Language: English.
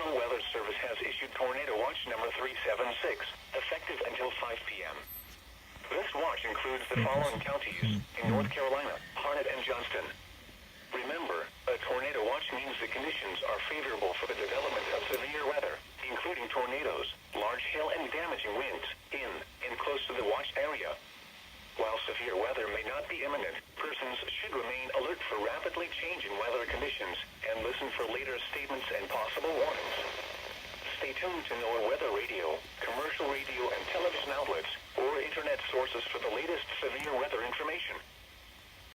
National Weather Service has issued Tornado Watch number 376, effective until 5 p.m. This watch includes the following counties in North Carolina: Harnett and Johnston. Remember, a tornado watch means the conditions are favorable for the development of severe weather, including tornadoes, large hail and damaging winds, in and close to the watch area. While severe weather may not be imminent, persons should remain alert for rapidly changing weather conditions and listen for later statements and possible warnings. Stay tuned to NOAA weather radio, commercial radio and television outlets, or internet sources for the latest severe weather information.